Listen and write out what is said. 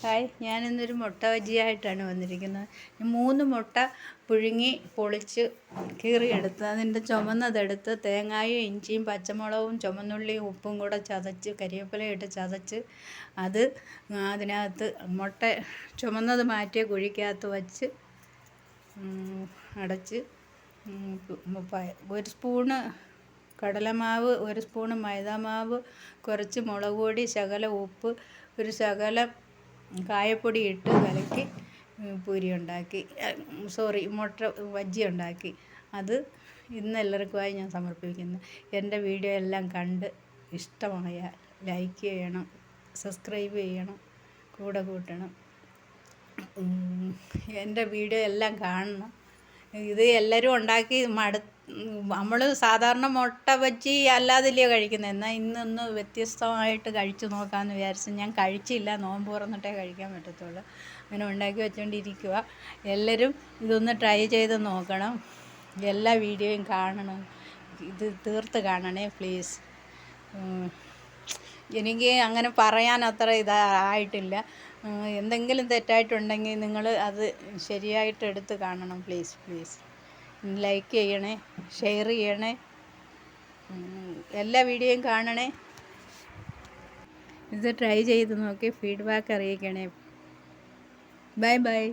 Hi, ഞാനിന്നൊരു മുട്ട ബജിയായിട്ടാണ് വന്നിരിക്കുന്നത്. 3 മുട്ട പുഴുങ്ങി പൊളിച്ച് കീറിയെടുത്ത് അതിൻ്റെ ചുമന്നതെടുത്ത് തേങ്ങായും ഇഞ്ചിയും പച്ചമുളകും ചുമന്നുള്ളിയും ഉപ്പും കൂടെ ചതച്ച് കരിവേപ്പിലയിട്ട് ചതച്ച് അത് അതിനകത്ത് മുട്ട ചുമന്നത് മാറ്റിയ കുഴിക്കകത്ത് വച്ച് അടച്ച് 1 സ്പൂണ് കടലമാവ്, 1 സ്പൂണ് മൈദാമാവ്, കുറച്ച് മുളക് പൊടി, ശകലം ഉപ്പ്, ഒരു ശകലം കായപ്പൊടി ഇട്ട് കലക്കി മുട്ട ബജ്ജി ഉണ്ടാക്കി. അത് ഇന്ന് എല്ലാവർക്കുമായി ഞാൻ സമർപ്പിക്കുന്നു. എൻ്റെ വീഡിയോ എല്ലാം കണ്ട് ഇഷ്ടമായാൽ ലൈക്ക് ചെയ്യണം, സബ്സ്ക്രൈബ് ചെയ്യണം, കൂടെ കൂട്ടണം. എൻ്റെ വീഡിയോ എല്ലാം കാണണം. ഇത് എല്ലാവരും ഉണ്ടാക്കി നമ്മൾ സാധാരണ മുട്ട ബജ്ജി അല്ലാതില്ലയോ കഴിക്കുന്നത്. എന്നാൽ ഇന്നൊന്ന് വ്യത്യസ്തമായിട്ട് കഴിച്ചു നോക്കാമെന്ന് വിചാരിച്ചു. ഞാൻ കഴിച്ചില്ല, നോമ്പ് തുറന്നിട്ടേ കഴിക്കാൻ പറ്റത്തുള്ളൂ. അങ്ങനെ ഉണ്ടാക്കി വെച്ചുകൊണ്ടിരിക്കുക. എല്ലാവരും ഇതൊന്ന് ട്രൈ ചെയ്ത് നോക്കണം. എല്ലാ വീഡിയോയും കാണണം. ഇത് തീർത്ത് കാണണേ പ്ലീസ്. എനിക്ക് അങ്ങനെ പറയാൻ അത്ര ഇതായിട്ടില്ല. എന്തെങ്കിലും തെറ്റായിട്ടുണ്ടെങ്കിൽ നിങ്ങൾ അത് ശരിയായിട്ട് എടുത്ത് കാണണം. പ്ലീസ് ലൈക്ക് ചെയ്യണേ, ഷെയർ ചെയ്യണേ, എല്ലാ വീഡിയോയും കാണണേ. ഇത് ട്രൈ ചെയ്ത് നോക്കി ഫീഡ്ബാക്ക് അറിയിക്കണേ. ബൈ.